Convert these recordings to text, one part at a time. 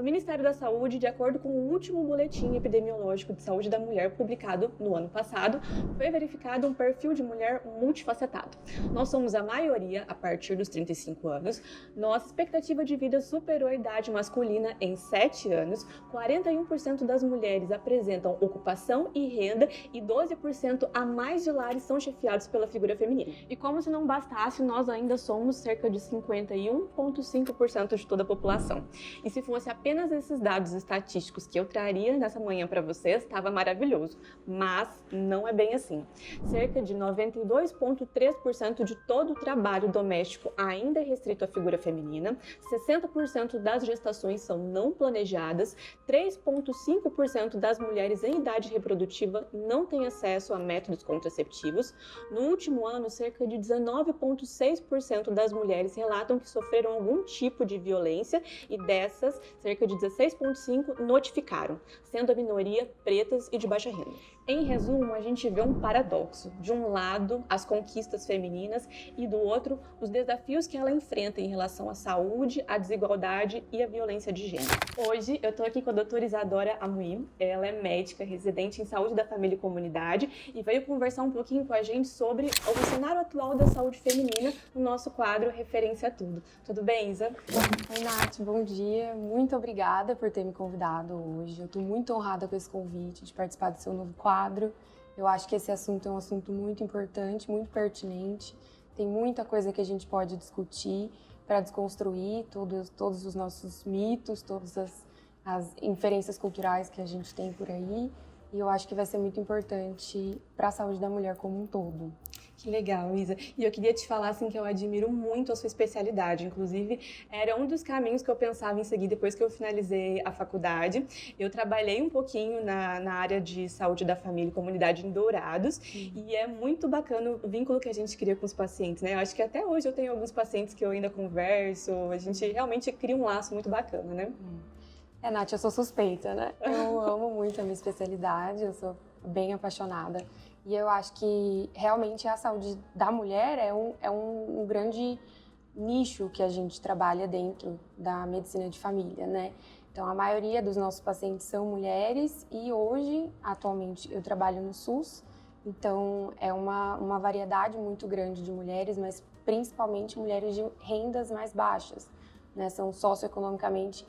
Ministério da Saúde, de acordo com o último boletim epidemiológico de saúde da mulher publicado no ano passado, foi verificado um perfil de mulher multifacetado. Nós somos a maioria a partir dos 35 anos, nossa expectativa de vida superou a idade masculina em 7 anos, 41% das mulheres apresentam ocupação e renda e 12% a mais de lares são chefiados pela figura feminina. E como se não bastasse, nós ainda somos cerca de 51,5% de toda a população. E se fosse apenas esses dados estatísticos que eu traria nessa manhã para vocês, estava maravilhoso. Mas não é bem assim. Cerca de 92,3% de todo o trabalho doméstico ainda é restrito à figura feminina, 60% das gestações são não planejadas, 3,5% das mulheres em idade reprodutiva não têm acesso a métodos contraceptivos. No último ano, cerca de 19,6% das mulheres relatam que sofreram algum tipo de violência e dessas, cerca de 16,5% notificaram, sendo a minoria pretas e de baixa renda. Em resumo, a gente vê um paradoxo. De um lado, as conquistas femininas e do outro, os desafios que ela enfrenta em relação à saúde, à desigualdade e à violência de gênero. Hoje, eu estou aqui com a doutora Isadora Amorim. Ela é médica, residente em saúde da família e comunidade e veio conversar um pouquinho com a gente sobre o cenário atual da saúde feminina no nosso quadro Referência a Tudo. Tudo bem, Isa? Oi, Nath, bom dia. Muito obrigada por ter me convidado hoje. Eu estou muito honrada com esse convite de participar do seu novo quadro. Eu acho que esse assunto é um assunto muito importante, muito pertinente. Tem muita coisa que a gente pode discutir para desconstruir todos os nossos mitos, todas as inferências culturais que a gente tem por aí. E eu acho que vai ser muito importante para a saúde da mulher como um todo. Que legal, Isa. E eu queria te falar assim, que eu admiro muito a sua especialidade. Inclusive, era um dos caminhos que eu pensava em seguir depois que eu finalizei a faculdade. Eu trabalhei um pouquinho na área de saúde da família e comunidade em Dourados. E é muito bacana o vínculo que a gente cria com os pacientes, né? Eu acho que até hoje eu tenho alguns pacientes que eu ainda converso. A gente realmente cria um laço muito bacana, né? Nath, eu sou suspeita, né? Eu amo muito a minha especialidade, eu sou bem apaixonada. E eu acho que realmente a saúde da mulher é um grande nicho que a gente trabalha dentro da medicina de família, né? Então, a maioria dos nossos pacientes são mulheres e hoje, atualmente, eu trabalho no SUS. Então, é uma variedade muito grande de mulheres, mas principalmente mulheres de rendas mais baixas, né? São socioeconomicamente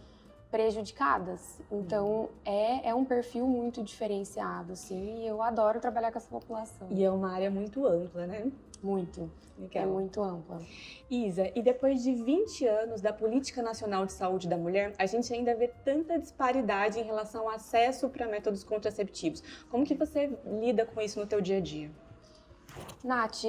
prejudicadas. Então, é um perfil muito diferenciado, assim, e eu adoro trabalhar com essa população. E é uma área muito ampla, né? Muito. Legal. É muito ampla. Isa, e depois de 20 anos da Política Nacional de Saúde da Mulher, a gente ainda vê tanta disparidade em relação ao acesso para métodos contraceptivos. Como que você lida com isso no teu dia a dia? Nath,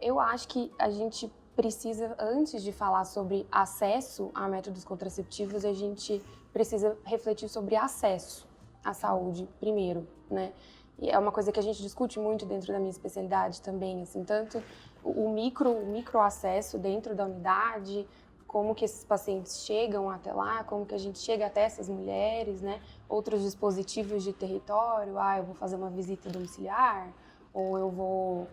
eu acho que a gente precisa, antes de falar sobre acesso a métodos contraceptivos, a gente precisa refletir sobre acesso à saúde primeiro, né? E é uma coisa que a gente discute muito dentro da minha especialidade também, assim, tanto o micro acesso dentro da unidade, como que esses pacientes chegam até lá, como que a gente chega até essas mulheres, né? Outros dispositivos de território, eu vou fazer uma visita domiciliar, ou eu vou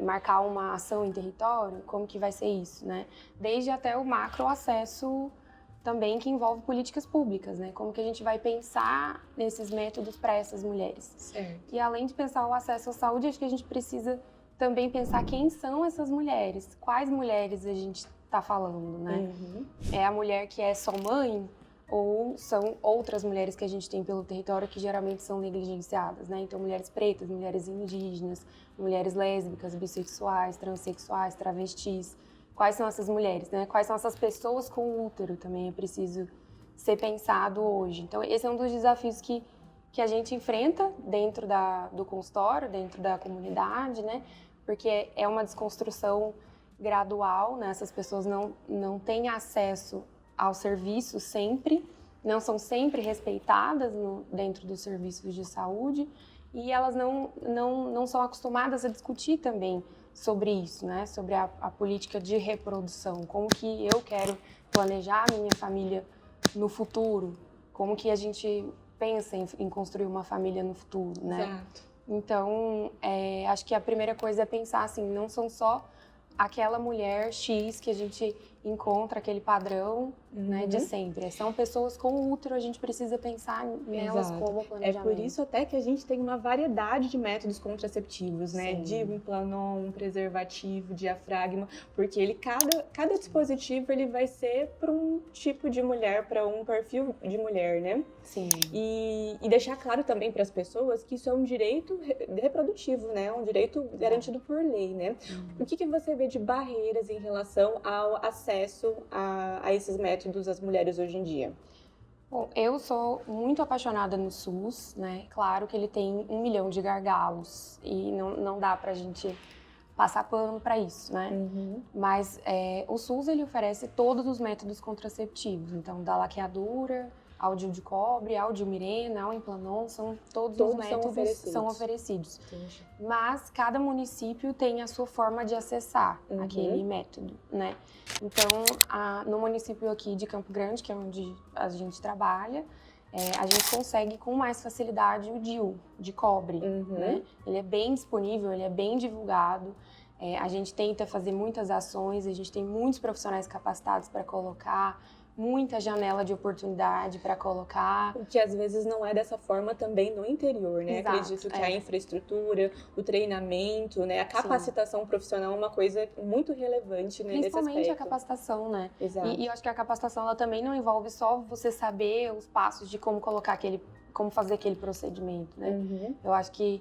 marcar uma ação em território, como que vai ser isso, né? Desde até o macro acesso também, que envolve políticas públicas, né? Como que a gente vai pensar nesses métodos para essas mulheres. Certo. E além de pensar o acesso à saúde, acho que a gente precisa também pensar quem são essas mulheres, quais mulheres a gente está falando, né? É a mulher que é só mãe, ou são outras mulheres que a gente tem pelo território que geralmente são negligenciadas, né? Então, mulheres pretas, mulheres indígenas, mulheres lésbicas, bissexuais, transexuais, travestis. Quais são essas mulheres, né? Quais são essas pessoas com útero também é preciso ser pensado hoje. Então, esse é um dos desafios que a gente enfrenta dentro do consultório, dentro da comunidade, né? Porque é uma desconstrução gradual, né? Essas pessoas não têm acesso ao serviço sempre, não são sempre respeitadas dentro dos serviços de saúde e elas não são acostumadas a discutir também sobre isso, né? Sobre a política de reprodução, como que eu quero planejar a minha família no futuro, como que a gente pensa em construir uma família no futuro, né? Exato. Então, acho que a primeira coisa é pensar assim, não são só aquela mulher X que a gente encontra aquele padrão, né, de sempre. São pessoas com útero, a gente precisa pensar nelas como planejamento. É por isso até que a gente tem uma variedade de métodos contraceptivos, né? DIU, Implanon, um preservativo, diafragma, porque cada dispositivo ele vai ser para um tipo de mulher, para um perfil de mulher, né? Sim. E deixar claro também para as pessoas que isso é um direito reprodutivo, né? Um direito garantido por lei, né? O que você vê de barreiras em relação ao acesso a esses métodos das mulheres hoje em dia? Bom, eu sou muito apaixonada no SUS, né? Claro que ele tem 1 milhão de gargalos e não dá pra gente passar pano para isso, né? Mas o SUS, ele oferece todos os métodos contraceptivos, então da laqueadura ao DIU de cobre, ao DIU Mirena, ao Implanon, todos os métodos são oferecidos. Entendi. Mas cada município tem a sua forma de acessar aquele método, né? Então, no município aqui de Campo Grande, que é onde a gente trabalha, a gente consegue com mais facilidade o DIU de cobre, né? Ele é bem disponível, ele é bem divulgado. A gente tenta fazer muitas ações, a gente tem muitos profissionais capacitados para colocar, muita janela de oportunidade para colocar. O que às vezes não é dessa forma também no interior, né? Exato, Acredito que a infraestrutura, o treinamento, né? A capacitação profissional é uma coisa muito relevante, né, nesse aspecto. Principalmente a capacitação, né? Exato. E eu acho que a capacitação ela também não envolve só você saber os passos de como colocar como fazer aquele procedimento, né? Eu acho que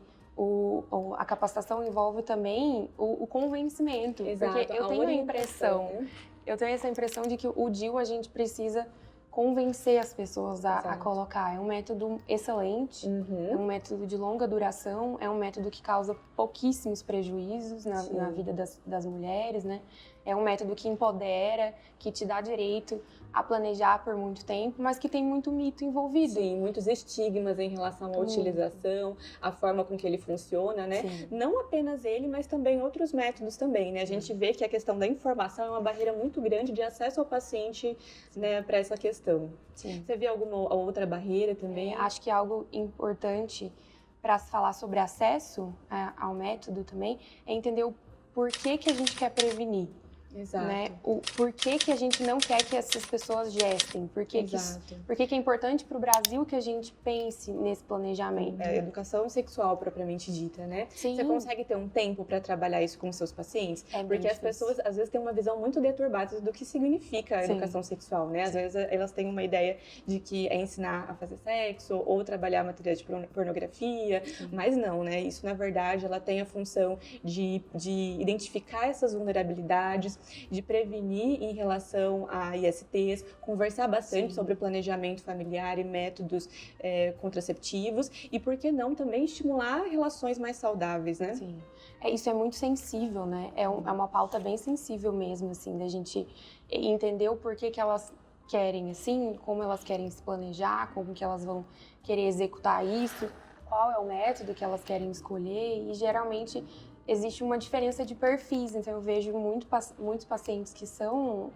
a capacitação envolve também o convencimento. Exato. Porque eu tenho a impressão, eu tenho essa impressão de que o DIU a gente precisa convencer as pessoas a colocar. É um método excelente, é um método de longa duração, é um método que causa pouquíssimos prejuízos na vida das mulheres, né? É um método que empodera, que te dá direito a planejar por muito tempo, mas que tem muito mito envolvido. Sim, muitos estigmas em relação à utilização, a forma com que ele funciona, né? Sim. Não apenas ele, mas também outros métodos também, né? A gente vê que a questão da informação é uma barreira muito grande de acesso ao paciente, né, para essa questão. Sim. Você vê alguma outra barreira também? Acho que algo importante para se falar sobre acesso ao método também é entender o porquê que a gente quer prevenir. Exato. Né? O porquê que a gente não quer que essas pessoas gestem, por que é importante para o Brasil que a gente pense nesse planejamento. Educação sexual propriamente dita, né? Sim. Você consegue ter um tempo para trabalhar isso com seus pacientes? Porque as difícil. pessoas às vezes têm uma visão muito deturbada do que significa a educação sexual, né? Às vezes elas têm uma ideia de que é ensinar a fazer sexo ou trabalhar matéria de pornografia, mas não, né? Isso na verdade ela tem a função de identificar essas vulnerabilidades, de prevenir em relação a ISTs, conversar bastante sobre planejamento familiar e métodos contraceptivos e, por que não, também estimular relações mais saudáveis, né? Sim. Isso é muito sensível, né? É uma pauta bem sensível mesmo, assim, da gente entender o porquê que elas querem, assim, como elas querem se planejar, como que elas vão querer executar isso, qual é o método que elas querem escolher e, geralmente, existe uma diferença de perfis, então eu vejo muitos pacientes que são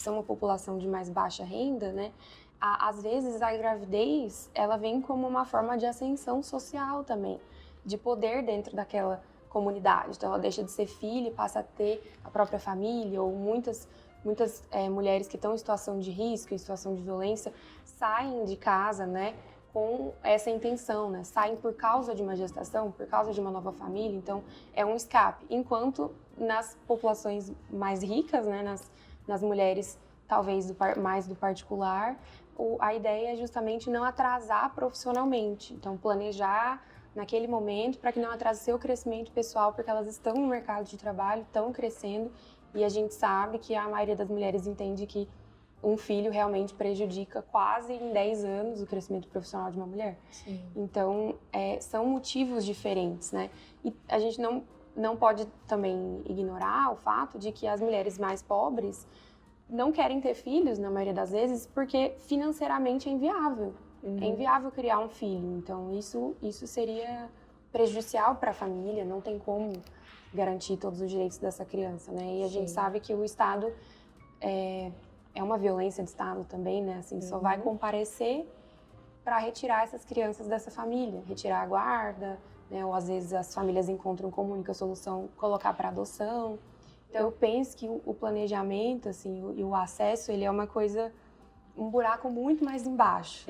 uma população de mais baixa renda, né? Às vezes a gravidez, ela vem como uma forma de ascensão social também, de poder dentro daquela comunidade. Então ela deixa de ser filha e passa a ter a própria família, ou muitas mulheres que estão em situação de risco, em situação de violência, saem de casa, né? Com essa intenção, né? Saem por causa de uma gestação, por causa de uma nova família, então é um escape. Enquanto nas populações mais ricas, né? Nas mulheres, talvez mais do particular, a ideia é justamente não atrasar profissionalmente. Então, planejar naquele momento para que não atrase seu crescimento pessoal, porque elas estão no mercado de trabalho, estão crescendo, e a gente sabe que a maioria das mulheres entende que um filho realmente prejudica quase em 10 anos o crescimento profissional de uma mulher. Sim. Então, são motivos diferentes, né? E a gente não pode também ignorar o fato de que as mulheres mais pobres não querem ter filhos, na maioria das vezes, porque financeiramente é inviável. É inviável criar um filho. Então, isso seria prejudicial para a família, não tem como garantir todos os direitos dessa criança, né? E a gente sabe que o Estado é uma violência de Estado também, né? Assim, só vai comparecer para retirar essas crianças dessa família, retirar a guarda, né? Ou às vezes as famílias encontram como única solução colocar para adoção. Então eu penso que o planejamento, assim, e o acesso, ele é uma coisa, um buraco muito mais embaixo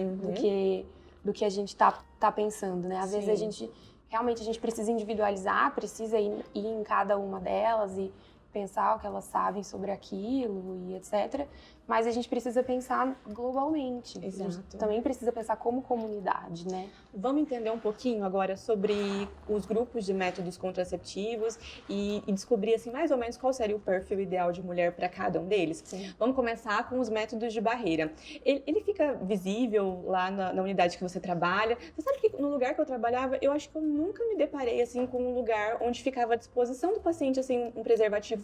do que a gente tá pensando, né? Às vezes a gente precisa individualizar, precisa ir em cada uma delas e pensar o que elas sabem sobre aquilo e etc. Mas a gente precisa pensar globalmente. Exato. A gente também precisa pensar como comunidade, né? Vamos entender um pouquinho agora sobre os grupos de métodos contraceptivos e descobrir, assim, mais ou menos qual seria o perfil ideal de mulher para cada um deles. Sim. Vamos começar com os métodos de barreira. Ele fica visível lá na unidade que você trabalha. Você sabe que no lugar que eu trabalhava, eu acho que eu nunca me deparei, assim, com um lugar onde ficava à disposição do paciente, assim, um preservativo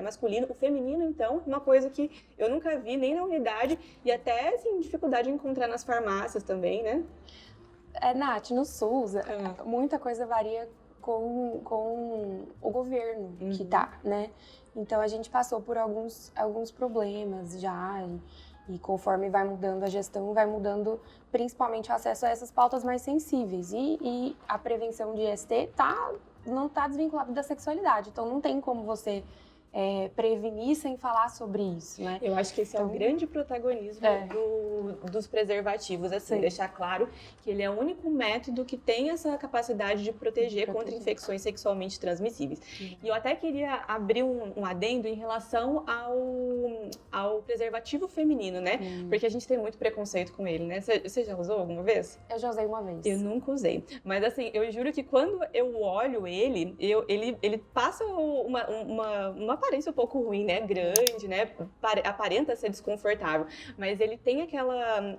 masculino. O feminino, então, uma coisa que eu nunca vi nem na unidade e até, assim, dificuldade de encontrar nas farmácias também, né? Nath, no SUS, muita coisa varia com o governo que tá, né? Então, a gente passou por alguns problemas já e conforme vai mudando a gestão, vai mudando principalmente o acesso a essas pautas mais sensíveis. E a prevenção de IST não tá desvinculada da sexualidade, então não tem como você prevenir sem falar sobre isso, né? Eu acho que esse é o grande protagonismo dos preservativos, assim, deixar claro que ele é o único método que tem essa capacidade de proteger contra infecções sexualmente transmissíveis. E eu até queria abrir um adendo em relação ao preservativo feminino, né? Porque a gente tem muito preconceito com ele, né? Você já usou alguma vez? Eu já usei uma vez. Eu nunca usei. Mas assim, eu juro que quando eu olho ele passa uma aparência um pouco ruim, né? Grande, né? Aparenta ser desconfortável. Mas ele tem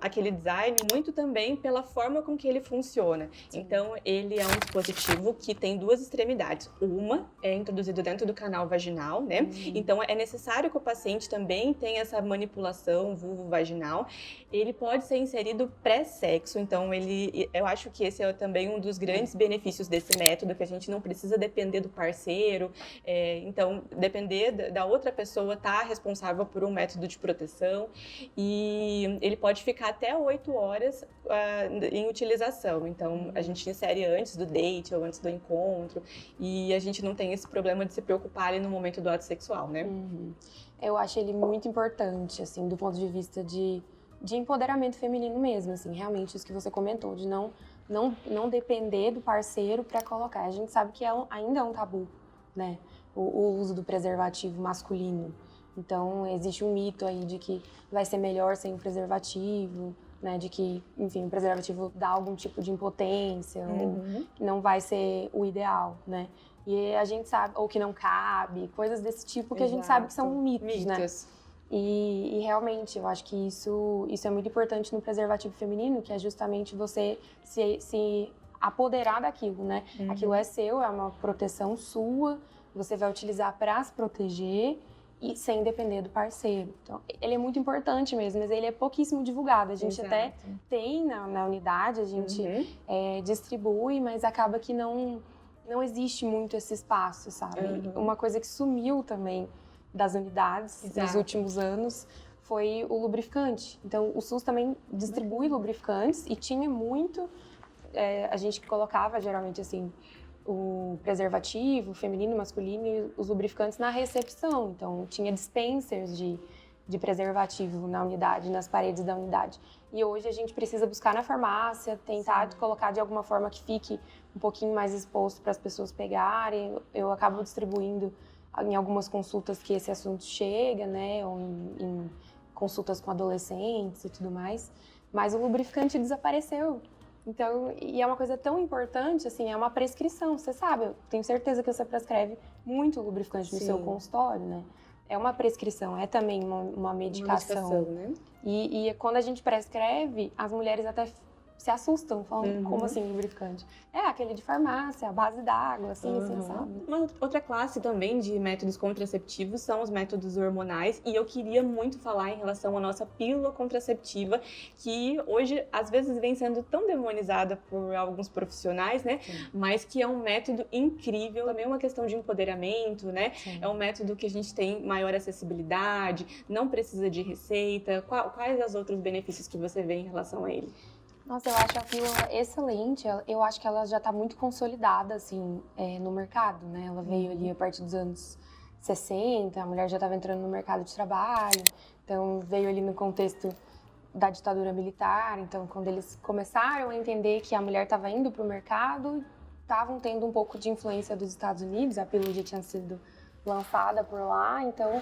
aquele design muito também pela forma com que ele funciona. Sim. Então, ele é um dispositivo que tem duas extremidades. Uma é introduzido dentro do canal vaginal, né? Então, é necessário que o paciente também tenha essa manipulação vulvo-vaginal. Ele pode ser inserido pré-sexo. Então, eu acho que esse é também um dos grandes benefícios desse método, que a gente não precisa depender do parceiro. Então, depender da outra pessoa tá responsável por um método de proteção e ele pode ficar até 8 horas em utilização. Então, a gente insere antes do date ou antes do encontro e a gente não tem esse problema de se preocupar ali no momento do ato sexual, né? Eu acho ele muito importante, assim, do ponto de vista de empoderamento feminino mesmo, assim, realmente isso que você comentou, de não depender do parceiro para colocar. A gente sabe que ainda é um tabu, né? O uso do preservativo masculino. Então, existe um mito aí de que vai ser melhor sem o preservativo, né? De que, enfim, o preservativo dá algum tipo de impotência, ou não vai ser o ideal, né? E a gente sabe, ou que não cabe, coisas desse tipo que a gente sabe que são mitos, né? E realmente, eu acho que isso é muito importante no preservativo feminino, que é justamente você se apoderar daquilo, né? Aquilo é seu, é uma proteção sua, você vai utilizar para se proteger e sem depender do parceiro. Então, ele é muito importante mesmo, mas ele é pouquíssimo divulgado. A gente até tem na unidade, a gente distribui, mas acaba que não existe muito esse espaço, sabe? Uma coisa que sumiu também das unidades nos últimos anos foi o lubrificante. Então, o SUS também distribui lubrificantes e tinha muito... a gente colocava, geralmente, assim, o preservativo feminino, masculino e os lubrificantes na recepção. Então, tinha dispensers de preservativo na unidade, nas paredes da unidade. E hoje a gente precisa buscar na farmácia, tentar colocar de alguma forma que fique um pouquinho mais exposto para as pessoas pegarem. Eu acabo distribuindo em algumas consultas que esse assunto chega, né? Ou em consultas com adolescentes e tudo mais. Mas o lubrificante desapareceu. Então, e é uma coisa tão importante, assim, é uma prescrição, você sabe, eu tenho certeza que você prescreve muito lubrificante no seu consultório, né? É uma prescrição, é também uma medicação. Né? E quando a gente prescreve, as mulheres até se assustam, falando, como assim lubrificante? É aquele de farmácia, a base d'água, assim, sabe? Uma outra classe também de métodos contraceptivos são os métodos hormonais, e eu queria muito falar em relação à nossa pílula contraceptiva, que hoje, às vezes, vem sendo tão demonizada por alguns profissionais, né? Mas que é um método incrível, também é uma questão de empoderamento, né? É um método que a gente tem maior acessibilidade, não precisa de receita. Quais os outros benefícios que você vê em relação a ele? Nossa, eu acho a pílula excelente. Eu acho que ela já está muito consolidada, assim, no mercado, né? Ela veio ali a partir dos anos 60, a mulher já estava entrando no mercado de trabalho, então veio ali no contexto da ditadura militar, então quando eles começaram a entender que a mulher estava indo para o mercado, estavam tendo um pouco de influência dos Estados Unidos, a pílula já tinha sido lançada por lá, então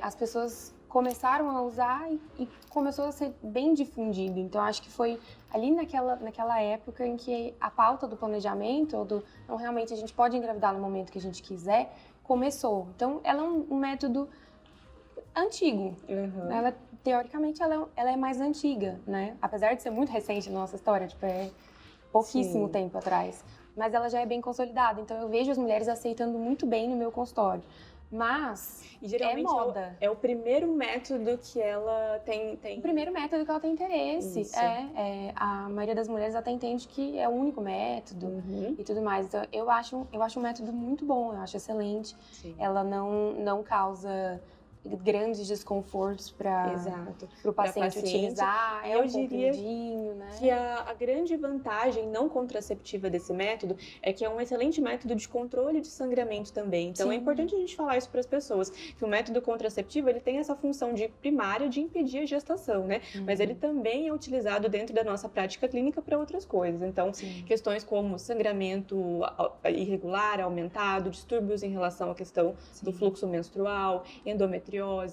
as pessoas começaram a usar e começou a ser bem difundido. Então acho que foi ali naquela época em que a pauta do planejamento, ou do não, realmente a gente pode engravidar no momento que a gente quiser, começou. Então ela é um método antigo. Uhum. Ela, teoricamente, ela é mais antiga, né? Apesar de ser muito recente na nossa história, tipo, é pouquíssimo Sim. tempo atrás. Mas ela já é bem consolidada. Então eu vejo as mulheres aceitando muito bem no meu consultório. Mas E geralmente moda. É o primeiro método que ela tem... O primeiro método que ela tem interesse. Isso. A maioria das mulheres até entende que é o único método e tudo mais. Então eu acho um método muito bom, eu acho excelente. Sim. Ela não causa grandes desconfortos para o paciente utilizar, eu diria né? Que a grande vantagem não contraceptiva desse método é que é um excelente método de controle de sangramento também. Então Sim. É importante a gente falar isso para as pessoas, que o método contraceptivo ele tem essa função primária de impedir a gestação, né? Mas ele também é utilizado dentro da nossa prática clínica para outras coisas. Então, questões como sangramento irregular, aumentado, distúrbios em relação à questão do fluxo menstrual, endometriose,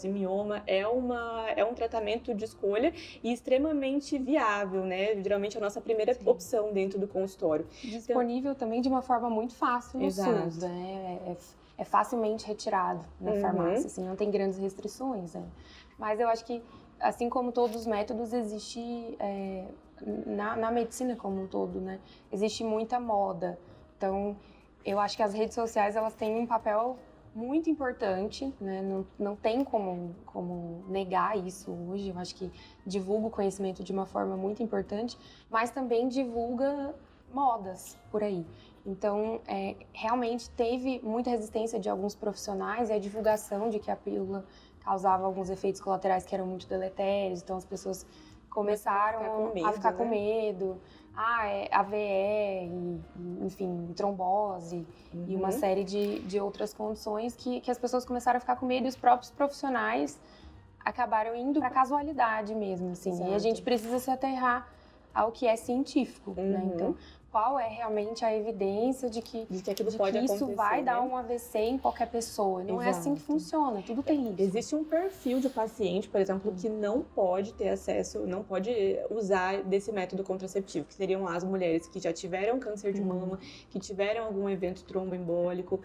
mioma, é um tratamento de escolha e extremamente viável, né? Geralmente é a nossa primeira opção dentro do consultório. Disponível também de uma forma muito fácil no SUS, né? É facilmente retirado na farmácia, assim, não tem grandes restrições, né? Mas eu acho que, assim como todos os métodos, existe, na medicina como um todo, né? Existe muita moda. Então, eu acho que as redes sociais, elas têm um papel muito importante, né? Não tem como negar isso hoje. Eu acho que divulga o conhecimento de uma forma muito importante, mas também divulga modas por aí. Então, realmente teve muita resistência de alguns profissionais e a divulgação de que a pílula causava alguns efeitos colaterais que eram muito deletérios. Então, as pessoas começaram a ficar com medo. AVE, enfim, trombose e uma série de outras condições que as pessoas começaram a ficar com medo e os próprios profissionais acabaram indo para a casualidade mesmo, assim. E a gente precisa se aterrar ao que é científico, né? Então, qual é realmente a evidência de que isso vai dar um AVC em qualquer pessoa? Não é assim que funciona, tudo tem risco. Existe um perfil de paciente, por exemplo, que não pode ter acesso, não pode usar desse método contraceptivo, que seriam as mulheres que já tiveram câncer de mama, que tiveram algum evento tromboembólico,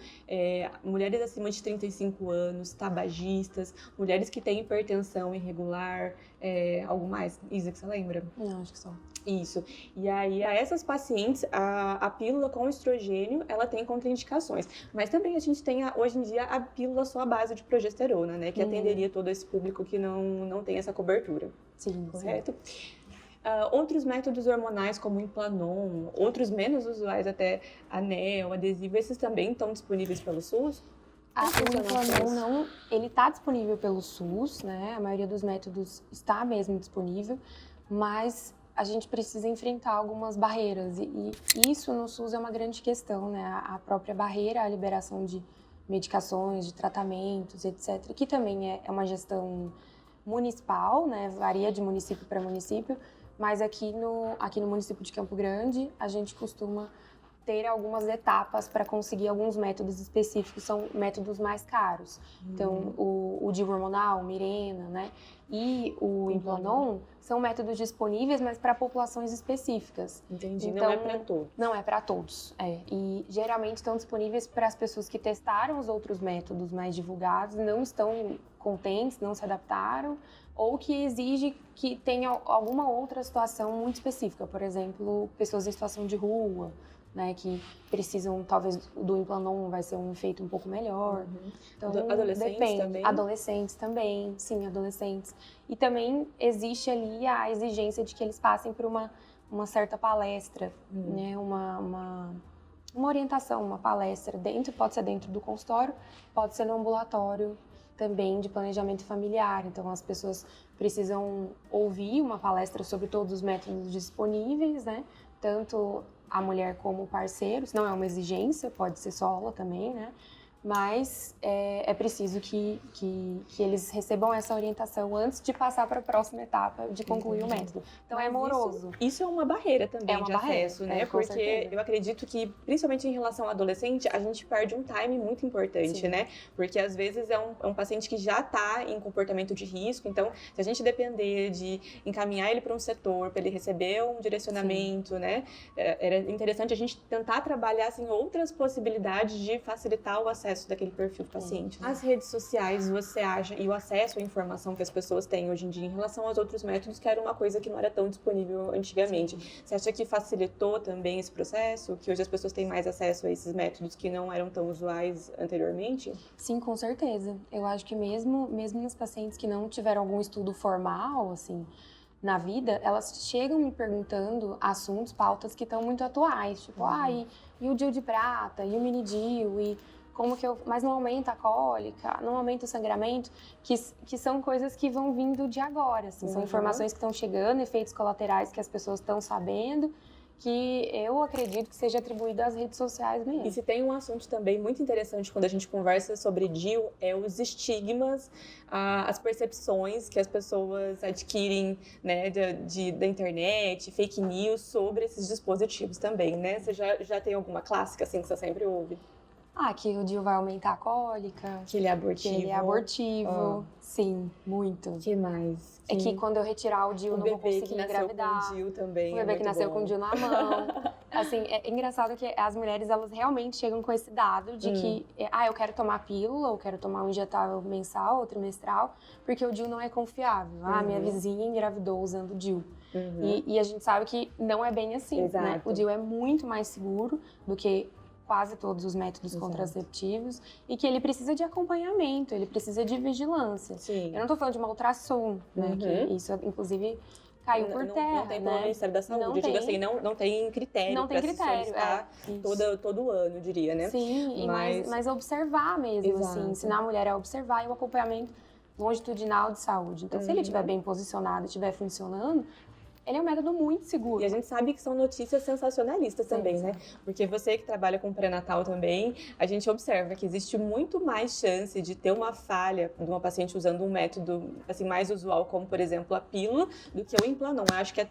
mulheres acima de 35 anos, tabagistas, mulheres que têm hipertensão irregular, algo mais? Isa, que você lembra? Não, acho que só. Isso. E aí, a essas pacientes, a pílula com estrogênio, ela tem contraindicações. Mas também a gente tem, hoje em dia, a pílula só à base de progesterona, né? Que atenderia todo esse público que não tem essa cobertura. Sim. Correto? Outros métodos hormonais, como o Implanon, outros menos usuais, até anel, adesivo, esses também estão disponíveis pelo SUS? O Implanon não, ele está disponível pelo SUS, né? A maioria dos métodos está mesmo disponível, mas a gente precisa enfrentar algumas barreiras e isso no SUS é uma grande questão, né? A própria barreira à liberação de medicações, de tratamentos, etc., que também é uma gestão municipal, né? Varia de município para município, mas aqui no município de Campo Grande a gente costuma ter algumas etapas para conseguir alguns métodos específicos, são métodos mais caros. Então, o DIU hormonal, o Mirena, né? E o Implanon são métodos disponíveis, mas para populações específicas. Entendi, então, não é para todos. Não é para todos, E geralmente estão disponíveis para as pessoas que testaram os outros métodos mais divulgados, não estão contentes, não se adaptaram, ou que exige que tenha alguma outra situação muito específica. Por exemplo, pessoas em situação de rua, né, que precisam, talvez, do Implanon vai ser um efeito um pouco melhor. Então, adolescentes depende. também? Adolescentes também, sim, adolescentes. E também existe ali a exigência de que eles passem por uma certa palestra, né, uma orientação, uma palestra. Pode ser dentro do consultório, pode ser no ambulatório também de planejamento familiar. Então, as pessoas precisam ouvir uma palestra sobre todos os métodos disponíveis, né, tanto a mulher como o parceiro, se não é uma exigência, pode ser solo também, né? mas é preciso que eles recebam essa orientação antes de passar para a próxima etapa de concluir o método. Então mas é moroso. Isso é uma barreira também de acesso, né? Porque eu acredito que, principalmente em relação ao adolescente, a gente perde um time muito importante, né? Porque às vezes é um paciente que já está em comportamento de risco, então se a gente depender de encaminhar ele para um setor, para ele receber um direcionamento, né? Era interessante a gente tentar trabalhar assim, outras possibilidades de facilitar o acesso daquele perfil do paciente. As redes sociais, você acha, e o acesso à informação que as pessoas têm hoje em dia em relação aos outros métodos, que era uma coisa que não era tão disponível antigamente. Você acha que facilitou também esse processo? Que hoje as pessoas têm mais acesso a esses métodos que não eram tão usuais anteriormente? Sim, com certeza. Eu acho que mesmo nos pacientes que não tiveram algum estudo formal, assim, na vida, elas chegam me perguntando assuntos, pautas que estão muito atuais. Tipo, e o DIU de prata, e o mini DIU, e como que mas não aumenta a cólica, não aumenta o sangramento, que são coisas que vão vindo de agora, assim, são informações que estão chegando, efeitos colaterais que as pessoas estão sabendo, que eu acredito que seja atribuído às redes sociais mesmo. E se tem um assunto também muito interessante quando a gente conversa sobre DIU, é os estigmas, as percepções que as pessoas adquirem, né, da internet, fake news sobre esses dispositivos também, né? Você já tem alguma clássica assim que você sempre ouve? Que o DIU vai aumentar a cólica. Que ele é abortivo. Que ele é abortivo. Sim, muito. Que mais? É que quando eu retirar o DIU, não vou conseguir engravidar. O DIU também. O bebê que nasceu com o DIU na mão. Assim, é engraçado que as mulheres, elas realmente chegam com esse dado de que, eu quero tomar pílula, ou quero tomar um injetável mensal ou trimestral, porque o DIU não é confiável. Minha vizinha engravidou usando o DIU. E a gente sabe que não é bem assim, né? O DIU é muito mais seguro do que quase todos os métodos contraceptivos, e que ele precisa de acompanhamento, ele precisa de vigilância. Sim. Eu não tô falando de uma ultrassom, né? Que isso, inclusive, caiu por terra, não tem né? pelo Ministério da Saúde, eu digo assim, não tem critério para se solicitar todo ano, eu diria, né? Sim, mas observar mesmo, assim, ensinar a mulher a observar, e o acompanhamento longitudinal de saúde. Então, se ele estiver bem posicionado, estiver funcionando, ele é um método muito seguro. E a gente sabe que são notícias sensacionalistas também, né? Porque você que trabalha com pré-natal também, a gente observa que existe muito mais chance de ter uma falha de uma paciente usando um método assim, mais usual, como, por exemplo, a pílula, do que o Implanon. Eu acho que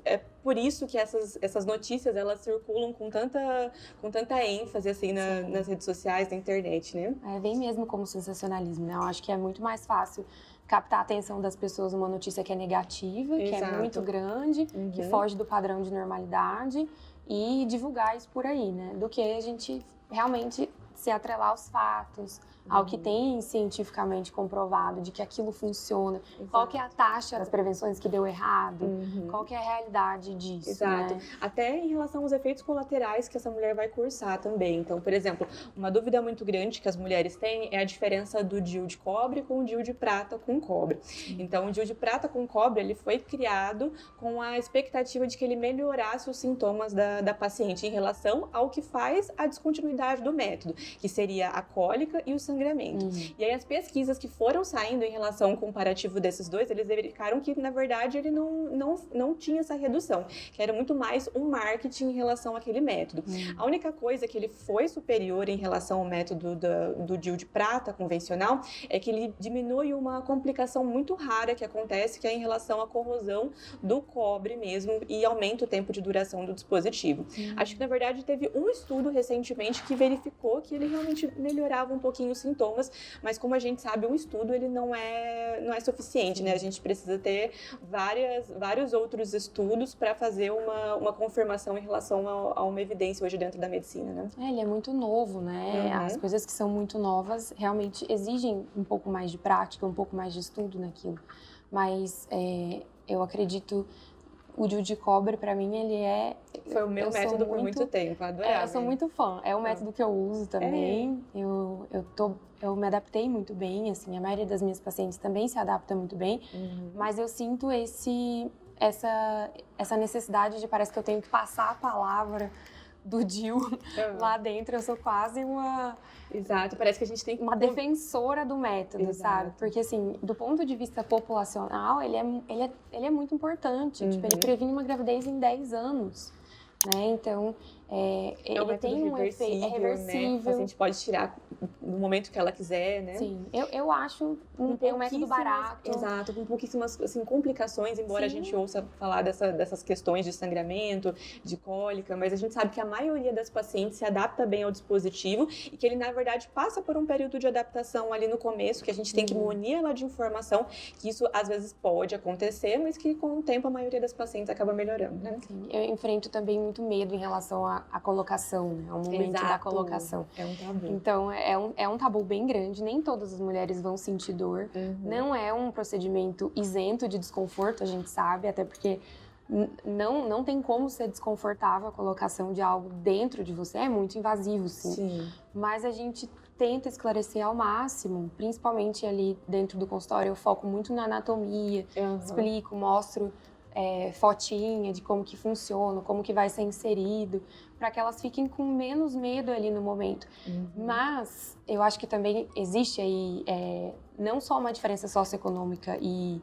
é por isso que essas notícias, elas circulam com tanta ênfase, assim, nas redes sociais, na internet, né? Vem mesmo como sensacionalismo, né? Eu acho que é muito mais fácil captar a atenção das pessoas numa notícia que é negativa, que é muito grande, que foge do padrão de normalidade, e divulgar isso por aí, né? Do que a gente realmente se atrelar aos fatos, ao que tem cientificamente comprovado de que aquilo funciona. Qual que é a taxa das prevenções que deu errado? Qual que é a realidade disso? Né? Até em relação aos efeitos colaterais que essa mulher vai cursar também. Então, por exemplo, uma dúvida muito grande que as mulheres têm é a diferença do DIU de cobre com o DIU de prata com cobre. Então, o DIU de prata com cobre, ele foi criado com a expectativa de que ele melhorasse os sintomas da paciente em relação ao que faz a descontinuidade do método, que seria a cólica e o sangramento. E aí as pesquisas que foram saindo em relação ao comparativo desses dois, eles verificaram que, na verdade, ele não tinha essa redução, que era muito mais um marketing em relação àquele método. A única coisa que ele foi superior em relação ao método do DIU de prata convencional é que ele diminui uma complicação muito rara que acontece, que é em relação à corrosão do cobre mesmo, e aumenta o tempo de duração do dispositivo. Acho que, na verdade, teve um estudo recentemente que verificou que ele realmente melhorava um pouquinho os sintomas, mas como a gente sabe, um estudo ele não é suficiente, né? A gente precisa ter vários outros estudos para fazer uma confirmação em relação a uma evidência hoje dentro da medicina, né? Ele é muito novo, né? As coisas que são muito novas realmente exigem um pouco mais de prática, um pouco mais de estudo naquilo. Mas eu acredito, o DIU de cobre, para mim, ele é... Foi o meu método por muito tempo, adorava. Eu sou muito fã. É o método que eu uso também. Eu me adaptei muito bem, assim, a maioria das minhas pacientes também se adapta muito bem, mas eu sinto essa necessidade de, parece que eu tenho que passar a palavra do DIU lá dentro. Eu sou quase uma... Exato, parece que a gente tem uma defensora do método, sabe? Porque, assim, do ponto de vista populacional, ele é muito importante. Tipo, ele previne uma gravidez em 10 anos, né? Então, ele tem um efeito reversível. Né? A paciente pode tirar no momento que ela quiser, né? Sim, eu acho um método barato. Exato, com pouquíssimas assim, complicações, embora a gente ouça falar dessas questões de sangramento, de cólica, mas a gente sabe que a maioria das pacientes se adapta bem ao dispositivo e que ele, na verdade, passa por um período de adaptação ali no começo, que a gente tem que munir ela de informação, que isso às vezes pode acontecer, mas que com o tempo a maioria das pacientes acaba melhorando, né? Sim, eu enfrento também muito medo em relação à colocação, né? Ao momento da colocação. É um tabu. Então, é um tabu bem grande, nem todas as mulheres vão sentir dor. Não é um procedimento isento de desconforto, a gente sabe, até porque não tem como ser desconfortável a colocação de algo dentro de você, é muito invasivo, sim. Mas a gente tenta esclarecer ao máximo, principalmente ali dentro do consultório, eu foco muito na anatomia, explico, mostro fotinha de como que funciona, como que vai ser inserido, para que elas fiquem com menos medo ali no momento. Mas eu acho que também existe aí não só uma diferença socioeconômica e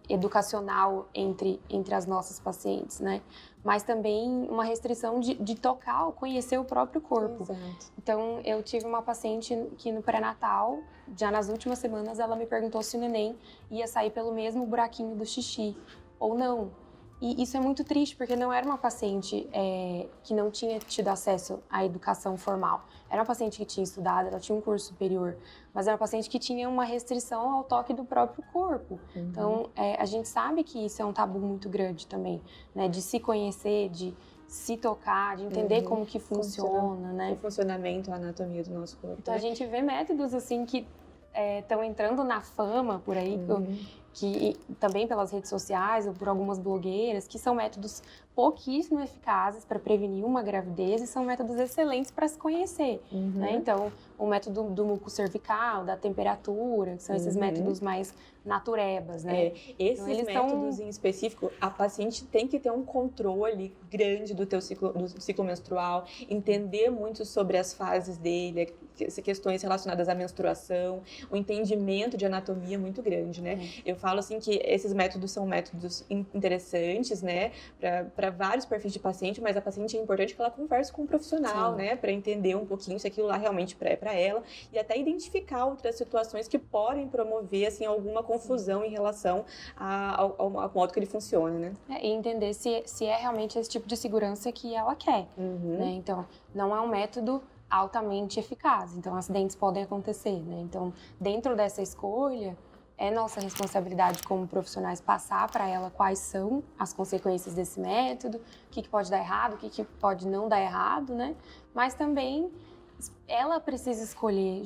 educacional entre as nossas pacientes, né? Mas também uma restrição de tocar ou conhecer o próprio corpo. Exato. Então, eu tive uma paciente que no pré-natal, já nas últimas semanas, ela me perguntou se o neném ia sair pelo mesmo buraquinho do xixi ou não. E isso é muito triste, porque não era uma paciente que não tinha tido acesso à educação formal. Era uma paciente que tinha estudado, ela tinha um curso superior, mas era uma paciente que tinha uma restrição ao toque do próprio corpo. Então, a gente sabe que isso é um tabu muito grande também, né? De se conhecer, de se tocar, de entender como que funciona, né? O funcionamento, a anatomia do nosso corpo. Então, a gente vê métodos, assim, que estão entrando na fama por aí, que também pelas redes sociais ou por algumas blogueiras, que são métodos pouquíssimo eficazes para prevenir uma gravidez e são métodos excelentes para se conhecer, né? Então, o método do muco cervical, da temperatura, que são esses métodos mais naturebas, né? Esses então, métodos em específico, a paciente tem que ter um controle grande do ciclo menstrual, entender muito sobre as fases dele, questões relacionadas à menstruação, o entendimento de anatomia muito grande, né? Eu falo assim que esses métodos são métodos interessantes, né, para vários perfis de paciente, mas a paciente é importante que ela converse com um profissional, né, para entender um pouquinho se aquilo lá realmente é para ela e até identificar outras situações que podem promover assim alguma confusão em relação ao modo que ele funciona, né? E entender se é realmente esse tipo de segurança que ela quer, né? Então, não é um método altamente eficaz, então acidentes podem acontecer, né? Então, dentro dessa escolha, é nossa responsabilidade como profissionais passar para ela quais são as consequências desse método, o que pode dar errado, o que pode não dar errado, né? Mas também ela precisa escolher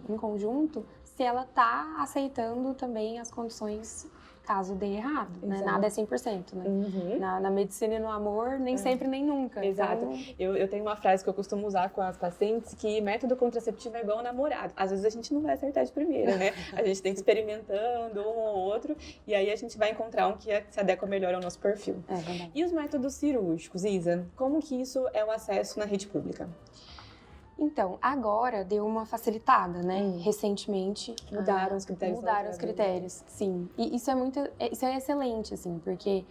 em conjunto, se ela está aceitando também as condições caso dê errado, né? Nada é 100%, né? Na medicina e no amor, nem sempre, nem nunca. Exato. Então... Eu tenho uma frase que eu costumo usar com as pacientes, que método contraceptivo é igual namorado. Às vezes a gente não vai acertar de primeira, né? A gente tem que ir experimentando um ou outro, e aí a gente vai encontrar um que se adequa melhor ao nosso perfil. E os métodos cirúrgicos, Isa? Como que isso é o acesso na rede pública? Então, agora deu uma facilitada, né? Recentemente mudaram os critérios. Mudaram os critérios, sim. E isso é excelente, assim, porque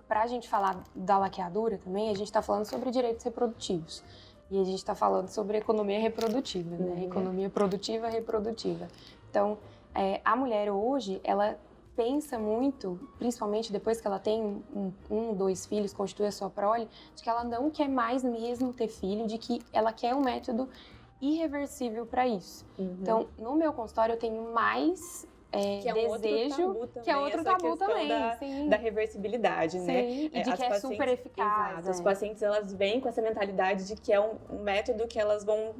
para a gente falar da laqueadura também, a gente está falando sobre direitos reprodutivos. E a gente está falando sobre economia reprodutiva, né? Economia produtiva, reprodutiva. Então, a mulher hoje, ela pensa muito, principalmente depois que ela tem dois filhos, constitui a sua prole, de que ela não quer mais mesmo ter filho, de que ela quer um método irreversível para isso. Então, no meu consultório, eu tenho mais que é desejo, que é outro tabu também, da reversibilidade, né? E de que é super eficaz. Exato. As pacientes, elas vêm com essa mentalidade de que é um método que elas vão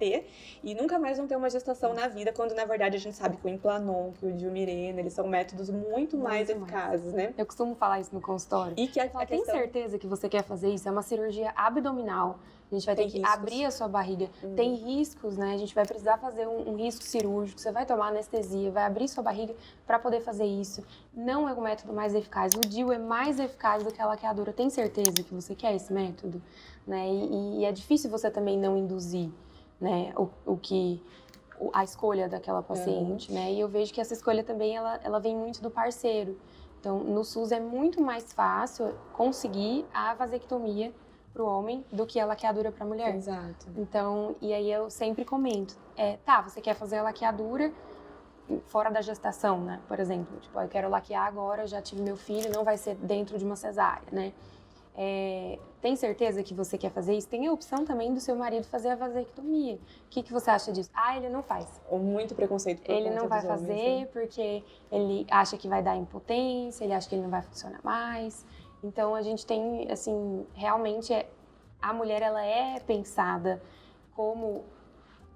ter e nunca mais vão ter uma gestação na vida, quando na verdade a gente sabe que o Implanon, que o Diumirena, eles são métodos muito mais eficazes, né? Eu costumo falar isso no consultório. E que tem certeza que você quer fazer isso? É uma cirurgia abdominal. A gente vai ter que abrir a sua barriga. Tem riscos, né? A gente vai precisar fazer um risco cirúrgico. Você vai tomar anestesia, vai abrir sua barriga para poder fazer isso. Não é o método mais eficaz. O DIU é mais eficaz do que a laqueadura. Tem certeza que você quer esse método? Né? E é difícil você também não induzir, né? a escolha daquela paciente, né? E eu vejo que essa escolha também, ela vem muito do parceiro. Então, no SUS é muito mais fácil conseguir a vasectomia para o homem do que a laqueadura para a mulher. Exato. Então, e aí eu sempre comento, você quer fazer a laqueadura fora da gestação, né? Por exemplo, tipo, eu quero laquear agora, já tive meu filho, não vai ser dentro de uma cesárea, né? Tem certeza que você quer fazer isso? Tem a opção também do seu marido fazer a vasectomia. O que você acha disso? Ele não faz. Ou muito preconceito por Ele conta não vai dos homens, fazer né? porque ele acha que vai dar impotência, ele acha que ele não vai funcionar mais. Então, a gente tem, assim, realmente, a mulher, ela é pensada como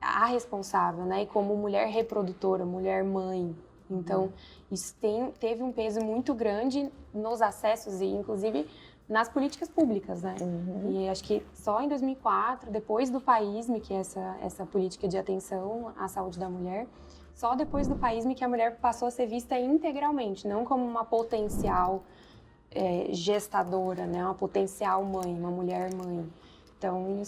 a responsável, né? E como mulher reprodutora, mulher mãe. Então, isso teve um peso muito grande nos acessos e, inclusive, nas políticas públicas, né? E acho que só em 2004, depois do PAISME, que é essa política de atenção à saúde da mulher, só depois do PAISME que a mulher passou a ser vista integralmente, não como uma potencial gestadora, né? Uma potencial mãe, uma mulher mãe. Então,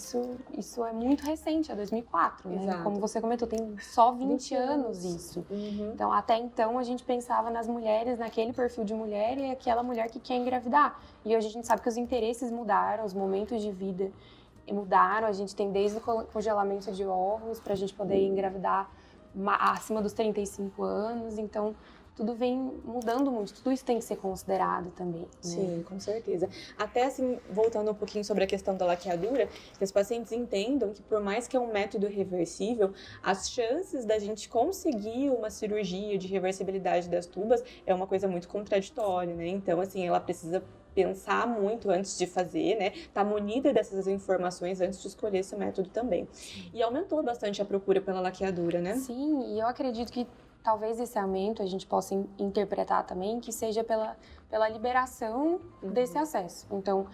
isso é muito recente, é 2004, né? Exato. Como você comentou, tem só 20 anos isso. Então, até então, a gente pensava nas mulheres, naquele perfil de mulher e aquela mulher que quer engravidar. E hoje a gente sabe que os interesses mudaram, os momentos de vida mudaram. A gente tem desde o congelamento de óvulos para a gente poder engravidar acima dos 35 anos. Então, tudo vem mudando muito, tudo isso tem que ser considerado também. Né? Sim, com certeza. Até assim, voltando um pouquinho sobre a questão da laqueadura, que os pacientes entendam que por mais que é um método reversível, as chances da gente conseguir uma cirurgia de reversibilidade das tubas é uma coisa muito contraditória, né? Então, assim, ela precisa pensar muito antes de fazer, né? Tá munida dessas informações antes de escolher esse método também. E aumentou bastante a procura pela laqueadura, né? Sim, e eu acredito que talvez esse aumento a gente possa interpretar também que seja pela liberação desse acesso. Então,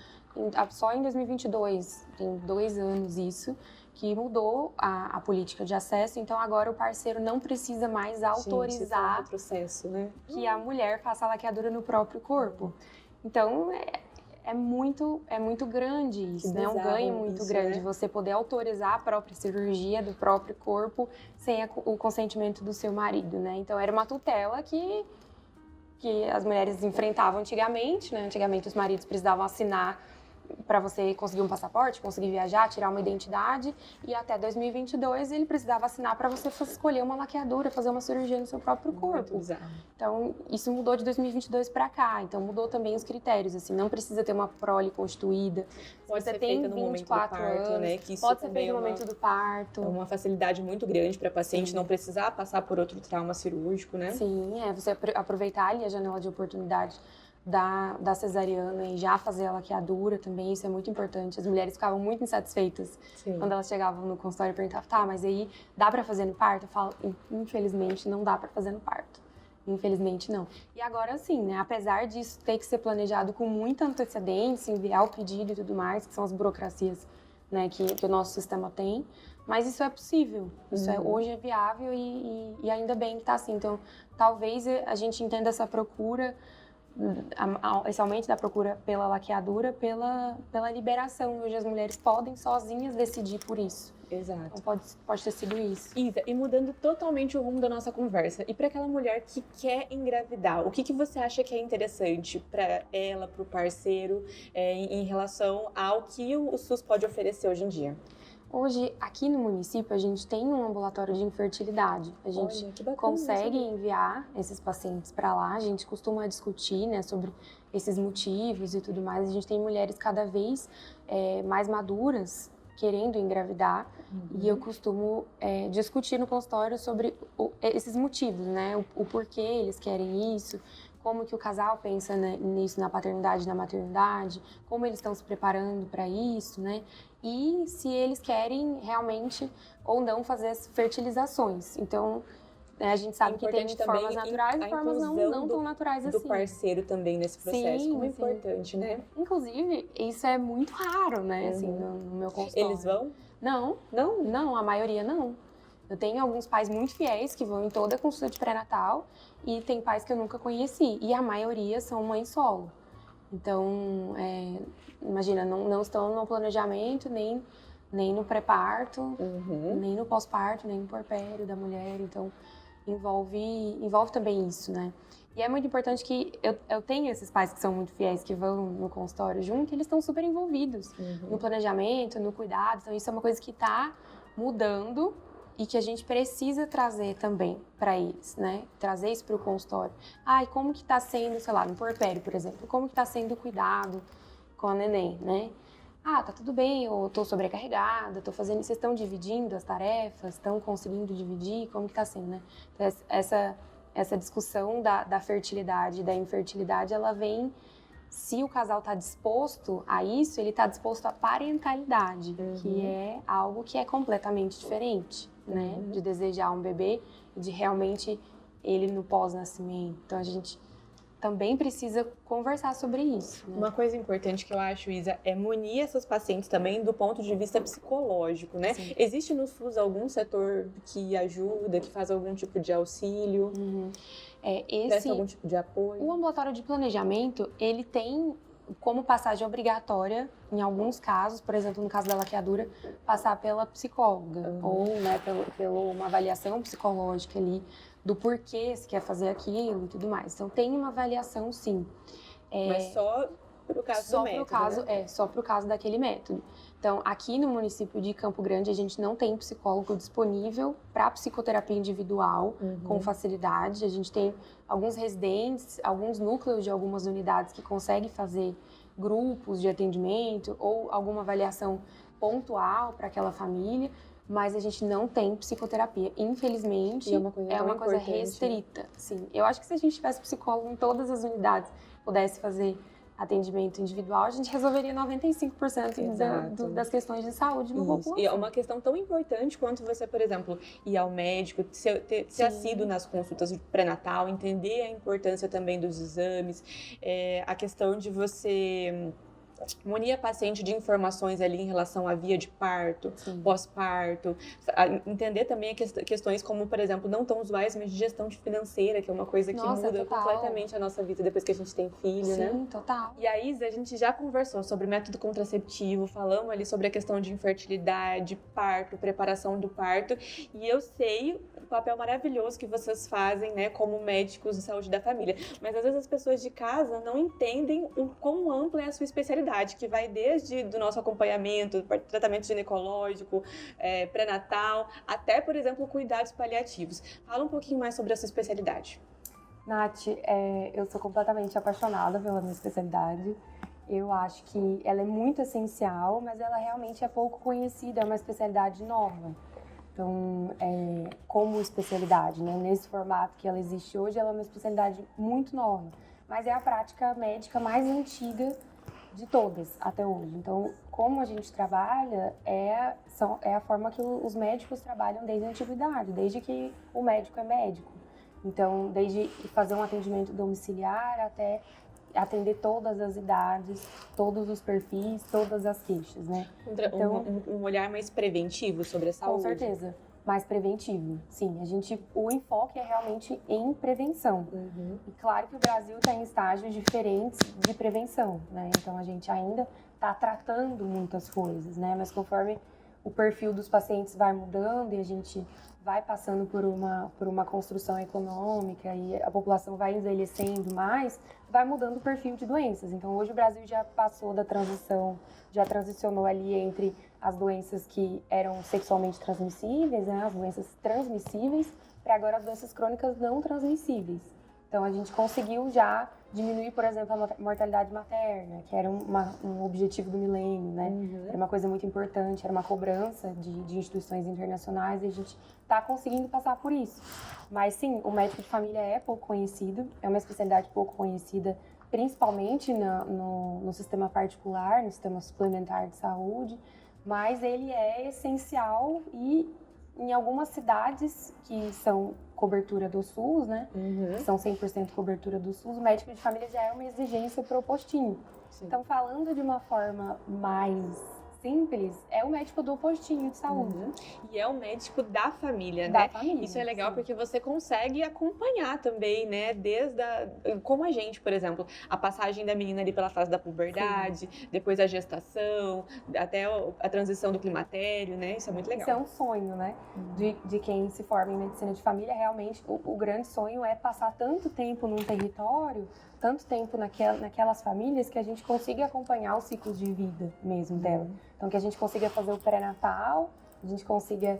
só em 2022, tem 2 anos isso, que mudou a política de acesso. Então, agora o parceiro não precisa mais autorizar processo, né? que a mulher faça a laqueadura no próprio corpo. Então, é muito grande isso, né? É um ganho muito grande, né? Você poder autorizar a própria cirurgia do próprio corpo sem o consentimento do seu marido, né? Então, era uma tutela que as mulheres enfrentavam antigamente, né? Antigamente, os maridos precisavam assinar para você conseguir um passaporte, conseguir viajar, tirar uma identidade, e até 2022 ele precisava assinar para você escolher uma laqueadura, fazer uma cirurgia no seu próprio corpo. Então, isso mudou de 2022 para cá, então mudou também os critérios, assim, não precisa ter uma prole constituída. Pode ser feita no momento do parto, anos, né? Que isso pode ser feito no momento do parto. É uma facilidade muito grande para a paciente não precisar passar por outro trauma cirúrgico, né? Sim, você aproveitar ali a janela de oportunidade da cesariana e já fazer a laqueadura também, isso é muito importante. As mulheres ficavam muito insatisfeitas quando elas chegavam no consultório e perguntavam, mas aí dá pra fazer no parto? Eu falo, infelizmente não dá pra fazer no parto. Infelizmente não. E agora sim, né, apesar disso ter que ser planejado com muita antecedência, enviar o pedido e tudo mais, que são as burocracias, né, que o nosso sistema tem, mas isso é possível, isso hoje é viável e ainda bem que tá assim. Então, talvez a gente entenda essa procura, esse aumento da procura pela laqueadura, pela liberação. Hoje as mulheres podem sozinhas decidir por isso. Exato. Então pode ter sido isso. Isa, e mudando totalmente o rumo da nossa conversa, e para aquela mulher que quer engravidar, o que você acha que é interessante para ela, para o parceiro, em relação ao que o SUS pode oferecer hoje em dia? Hoje, aqui no município, a gente tem um ambulatório de infertilidade. A gente consegue enviar esses pacientes para lá. A gente costuma discutir, né, sobre esses motivos e tudo mais. A gente tem mulheres cada vez mais maduras querendo engravidar. E eu costumo discutir no consultório sobre esses motivos, né? O porquê eles querem isso, como que o casal pensa nisso na paternidade e na maternidade, como eles estão se preparando para isso, né? E se eles querem realmente ou não fazer as fertilizações. Então, a gente sabe que tem formas naturais e formas não tão naturais assim. Do parceiro também nesse processo, como é importante, né? Inclusive, isso é muito raro, né, assim, no meu consultório. Eles vão? Não, a maioria não. Eu tenho alguns pais muito fiéis que vão em toda a consulta de pré-natal e tem pais que eu nunca conheci. E a maioria são mães solo. Então, imagina, não estão no planejamento, nem no pré-parto, nem no pós-parto, nem no puerpério da mulher. Então, envolve também isso, né? E é muito importante que eu tenha esses pais que são muito fiéis, que vão no consultório junto, e eles estão super envolvidos no planejamento, no cuidado. Então, isso é uma coisa que está mudando e que a gente precisa trazer também para eles, né? Trazer isso para o consultório. E como que está sendo, sei lá, no puerpério, por exemplo, como que está sendo o cuidado com a neném, né? Tá tudo bem, eu tô sobrecarregada, vocês estão dividindo as tarefas, estão conseguindo dividir, como que tá sendo, né? Então, essa discussão da fertilidade e da infertilidade, ela vem, se o casal tá disposto a isso, ele tá disposto à parentalidade, que é algo que é completamente diferente, né? De desejar um bebê e de realmente ele no pós-nascimento. Então, a gente também precisa conversar sobre isso, né? Uma coisa importante que eu acho, Isa, é munir essas pacientes também do ponto de vista psicológico, né? Sim. Existe no SUS algum setor que ajuda, que faz algum tipo de auxílio? Presta algum tipo de apoio? O ambulatório de planejamento, ele tem como passagem obrigatória, em alguns casos, por exemplo, no caso da laqueadura, passar pela psicóloga, ou, né, pela uma avaliação psicológica ali, do porquê se quer fazer aquilo e tudo mais. Então, tem uma avaliação, sim. Mas só pro caso do método, né? Só pro caso daquele método. Então, aqui no município de Campo Grande, a gente não tem psicólogo disponível para psicoterapia individual com facilidade. A gente tem alguns residentes, alguns núcleos de algumas unidades que conseguem fazer grupos de atendimento ou alguma avaliação pontual para aquela família, mas a gente não tem psicoterapia. Infelizmente, é uma coisa restrita. Sim. Eu acho que se a gente tivesse psicólogo em todas as unidades, pudesse fazer atendimento individual, a gente resolveria 95% das questões de saúde de uma população. E é uma questão tão importante quanto você, por exemplo, ir ao médico, ser assíduo nas consultas de pré-natal, entender a importância também dos exames, a questão de você munir a paciente de informações ali em relação à via de parto, pós-parto, entender também questões como, por exemplo, não tão usuais, mas de gestão financeira, que é uma coisa que muda completamente a nossa vida depois que a gente tem filho, né? Sim, total. E a Isa, a gente já conversou sobre método contraceptivo, falamos ali sobre a questão de infertilidade, parto, preparação do parto, e eu sei o papel maravilhoso que vocês fazem, né, como médicos de saúde da família, mas às vezes as pessoas de casa não entendem o quão ampla é a sua especialidade, que vai desde do nosso acompanhamento, tratamento ginecológico, pré-natal, até, por exemplo, cuidados paliativos. Fala um pouquinho mais sobre essa especialidade. Nath, eu sou completamente apaixonada pela minha especialidade. Eu acho que ela é muito essencial, mas ela realmente é pouco conhecida, é uma especialidade nova. Então, como especialidade, né? Nesse formato que ela existe hoje, ela é uma especialidade muito nova, mas é a prática médica mais antiga de todas até hoje. Então, como a gente trabalha, é a forma que os médicos trabalham desde a antiguidade, desde que o médico é médico. Então, desde fazer um atendimento domiciliar até atender todas as idades, todos os perfis, todas as queixas, né? Então, um olhar mais preventivo sobre a saúde. Com certeza. Mais preventivo, sim. O enfoque é realmente em prevenção. E claro que o Brasil está em estágios diferentes de prevenção, né? Então a gente ainda está tratando muitas coisas, né? Mas conforme o perfil dos pacientes vai mudando e a gente vai passando por uma construção econômica e a população vai envelhecendo mais, vai mudando o perfil de doenças. Então hoje o Brasil já passou da transição, já transicionou ali entre as doenças que eram sexualmente transmissíveis, né, as doenças transmissíveis, para agora as doenças crônicas não transmissíveis. Então, a gente conseguiu já diminuir, por exemplo, a mortalidade materna, que era um objetivo do milênio, né? Era uma coisa muito importante, era uma cobrança de instituições internacionais e a gente está conseguindo passar por isso. Mas, sim, o médico de família é pouco conhecido, é uma especialidade pouco conhecida, principalmente no sistema particular, no sistema suplementar de saúde, mas ele é essencial e em algumas cidades que são cobertura do SUS, né, que são 100% cobertura do SUS, o médico de família já é uma exigência pro postinho. Sim. Então, falando de uma forma mais simples, é o médico do postinho de saúde. E é o médico da família, Da né? família, Isso é legal sim. porque você consegue acompanhar também, né? Como a gente, por exemplo, a passagem da menina ali pela fase da puberdade, depois a gestação, até a transição do climatério, né? Isso é muito legal. Isso é um sonho, né? De quem se forma em medicina de família, realmente o grande sonho é passar tanto tempo num território, tanto tempo naquelas famílias, que a gente consiga acompanhar os ciclos de vida mesmo dela. Então, que a gente consiga fazer o pré-natal, a gente consiga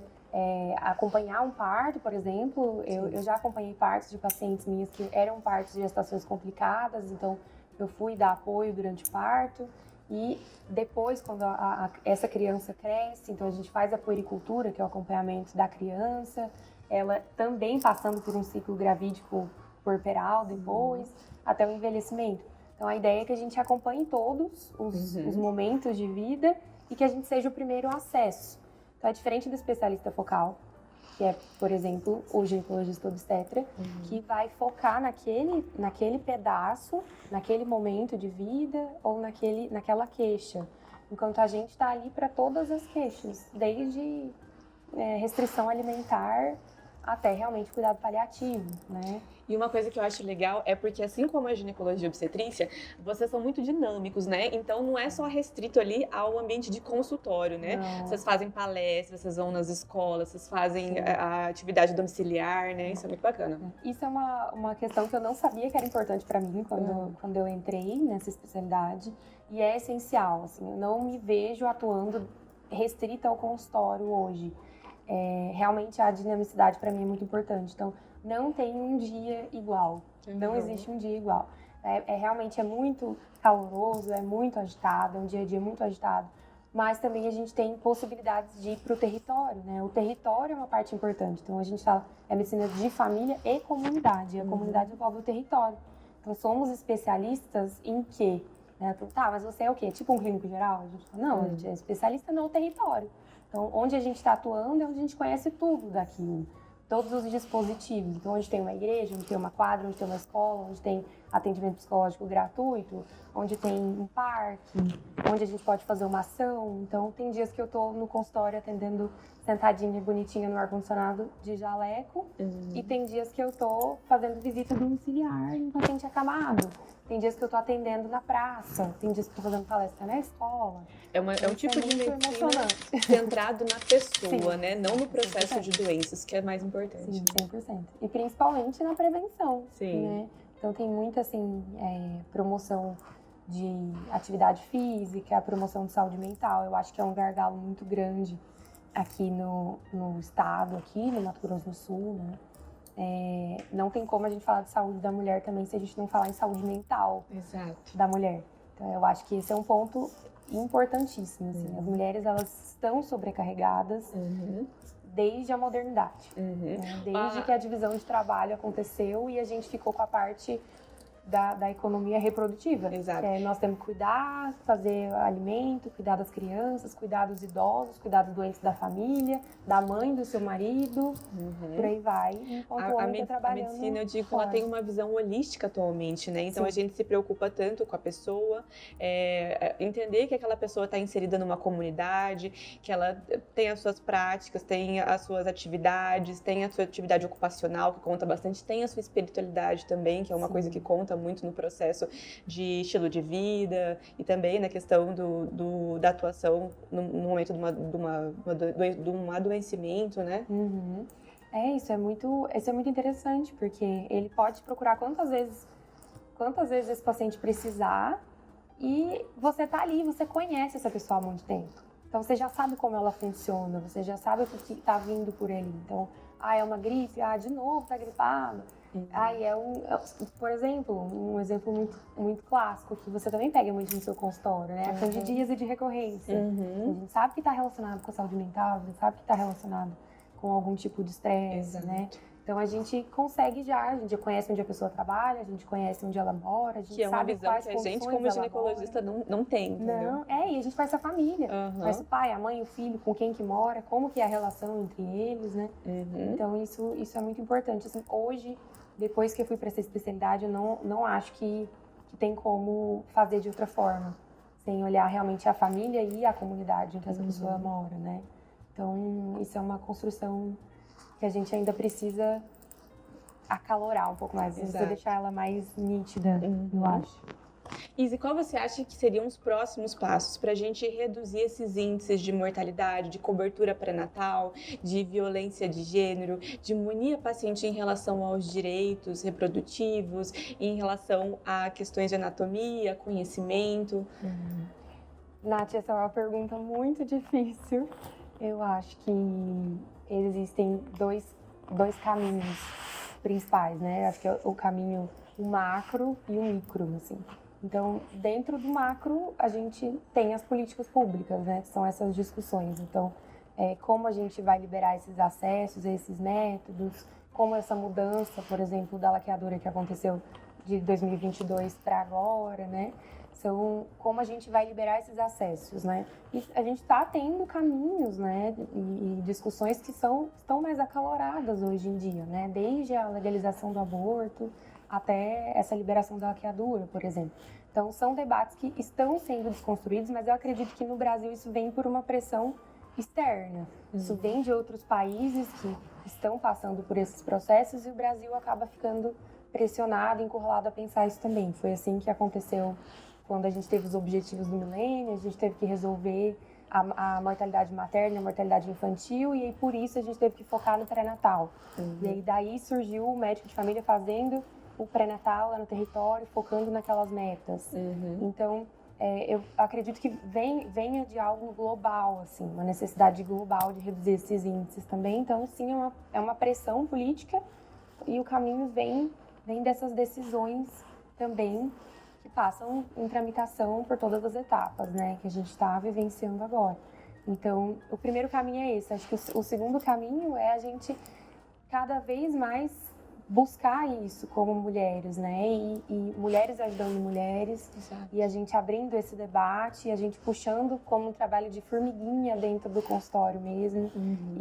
acompanhar um parto, por exemplo. Eu já acompanhei partos de pacientes minhas que eram partos de gestações complicadas, então eu fui dar apoio durante o parto. E depois, quando essa criança cresce, então a gente faz a puericultura, que é o acompanhamento da criança, ela também passando por um ciclo gravídico puerperal depois, até o envelhecimento. Então a ideia é que a gente acompanhe todos os momentos de vida e que a gente seja o primeiro acesso. Então é diferente do especialista focal, que é, por exemplo, o ginecologista obstetra, que vai focar naquele pedaço, naquele momento de vida ou naquela queixa. Enquanto a gente está ali para todas as queixas, desde restrição alimentar até realmente cuidado paliativo, né? E uma coisa que eu acho legal é porque, assim como a ginecologia e obstetrícia, vocês são muito dinâmicos, né? Então, não é só restrito ali ao ambiente de consultório, né? Não. Vocês fazem palestras, vocês vão nas escolas, vocês fazem a atividade domiciliar, né? Isso é muito bacana. Isso é uma questão que eu não sabia que era importante para mim quando eu entrei nessa especialidade. E é essencial, assim, eu não me vejo atuando restrita ao consultório hoje. Realmente a dinamicidade para mim é muito importante. Então, não tem um dia igual. Não existe um dia igual. Realmente é muito caloroso, é muito agitado, é um dia a dia muito agitado. Mas também a gente tem possibilidades de ir para o território, né? O território é uma parte importante. Então, a gente fala, é medicina de família e comunidade. E a comunidade envolve o território. Então, somos especialistas em quê? Tá, mas você é o quê? Tipo um clínico geral? A gente fala, não, a gente é especialista no território. Então, onde a gente está atuando é onde a gente conhece tudo daquilo, todos os dispositivos. Então, onde tem uma igreja, onde tem uma quadra, onde tem uma escola, onde tem atendimento psicológico gratuito, onde tem um parque, onde a gente pode fazer uma ação. Então, tem dias que eu estou no consultório atendendo sentadinha, bonitinha no ar-condicionado de jaleco, e tem dias que eu estou fazendo visita domiciliar em paciente acamado. Tem dias que eu estou atendendo na praça, tem dias que eu estou fazendo palestra na escola. É um tipo de medicina centrado na pessoa, né? Não no processo de doenças, que é mais importante. Sim, 100%. E principalmente na prevenção. Sim. Né? Então tem muita, assim, promoção de atividade física, a promoção de saúde mental. Eu acho que é um gargalo muito grande aqui no estado, aqui no Mato Grosso do Sul, né? Não tem como a gente falar de saúde da mulher também se a gente não falar em saúde mental. Exato. Da mulher. Então, eu acho que esse é um ponto importantíssimo. Assim. As mulheres, elas estão sobrecarregadas desde a modernidade. Né? Desde que a divisão de trabalho aconteceu e a gente ficou com a parte da economia reprodutiva. Exato. Nós temos que cuidar, fazer alimento, cuidar das crianças, cuidar dos idosos, cuidar dos doentes da família, da mãe, do seu marido, por aí vai. Enquanto o homem está trabalhando. A medicina, eu digo que ela tem uma visão holística atualmente, né? Então, a gente se preocupa tanto com a pessoa, entender que aquela pessoa está inserida numa comunidade, que ela tem as suas práticas, tem as suas atividades, tem a sua atividade ocupacional, que conta bastante, tem a sua espiritualidade também, que é uma coisa que conta muito no processo de estilo de vida e também na questão da atuação no momento de um adoecimento, né? Isso é muito interessante, porque ele pode procurar quantas vezes esse paciente precisar e você tá ali, você conhece essa pessoa há muito tempo. Então você já sabe como ela funciona, você já sabe o que tá vindo por ali. Então, é uma gripe, de novo tá gripado. Por exemplo, um exemplo muito, muito clássico, que você também pega muito no seu consultório, né? A candidíase de recorrência. A gente sabe que está relacionado com a saúde mental, a gente sabe que está relacionado com algum tipo de estresse, né? Então a gente consegue a gente já conhece onde a pessoa trabalha, a gente conhece onde ela mora, a gente que é uma sabe visão quais que a gente, condições como ginecologista, não tem, entendeu? E a gente faz a família, faz o pai, a mãe, o filho, com quem que mora, como que é a relação entre eles, né? Então isso é muito importante. Assim, hoje, depois que eu fui para essa especialidade, eu não acho que tem como fazer de outra forma. sem olhar realmente a família e a comunidade em que essa pessoa mora, né? Então, isso é uma construção que a gente ainda precisa acalorar um pouco mais, precisa deixar ela mais nítida, eu acho. Izzy, qual você acha que seriam os próximos passos para a gente reduzir esses índices de mortalidade, de cobertura pré-natal, de violência de gênero, de munir a paciente em relação aos direitos reprodutivos, em relação a questões de anatomia, conhecimento? Nath, essa é uma pergunta muito difícil. Eu acho que existem dois caminhos principais, né? Acho que é o caminho o macro e o micro, assim. Então, dentro do macro, a gente tem as políticas públicas, né? Que são essas discussões. Então, como a gente vai liberar esses acessos, esses métodos, como essa mudança, por exemplo, da laqueadura que aconteceu de 2022 para agora, né? São como a gente vai liberar esses acessos, né? E a gente está tendo caminhos, né? E discussões que estão mais acaloradas hoje em dia, né? Desde a legalização do aborto até essa liberação da laqueadura, por exemplo. Então, são debates que estão sendo desconstruídos, mas eu acredito que no Brasil isso vem por uma pressão externa. Isso vem de outros países que estão passando por esses processos e o Brasil acaba ficando pressionado, encurralado a pensar isso também. Foi assim que aconteceu quando a gente teve os objetivos do milênio, a gente teve que resolver a mortalidade materna, a mortalidade infantil, e aí por isso a gente teve que focar no pré-natal. E aí daí surgiu o médico de família fazendo o pré-natal lá no território, focando naquelas metas. Então, eu acredito que venha de algo global, assim, uma necessidade global de reduzir esses índices também. Então, sim, é uma pressão política e o caminho vem dessas decisões também que passam em tramitação por todas as etapas, né, que a gente está vivenciando agora. Então, o primeiro caminho é esse. Acho que o segundo caminho é a gente cada vez mais buscar isso como mulheres, né? E mulheres ajudando mulheres. Exato. E a gente abrindo esse debate, e a gente puxando como um trabalho de formiguinha dentro do consultório mesmo,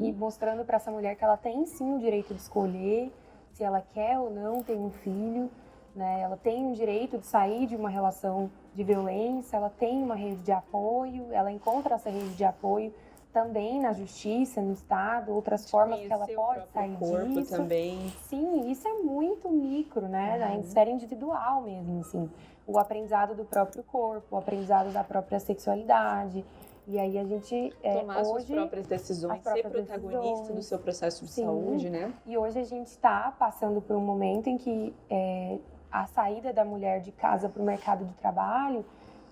e mostrando para essa mulher que ela tem sim o direito de escolher se ela quer ou não ter um filho, né? Ela tem o direito de sair de uma relação de violência, ela tem uma rede de apoio, ela encontra essa rede de apoio também na justiça, no Estado, outras formas que ela pode sair disso. Também. Sim, isso é muito micro, né? Na esfera individual mesmo, assim. O aprendizado do próprio corpo, o aprendizado da própria sexualidade. E aí a gente tomar hoje, suas próprias decisões, ser protagonista do seu processo de saúde, né? E hoje a gente está passando por um momento em que a saída da mulher de casa para o mercado de trabalho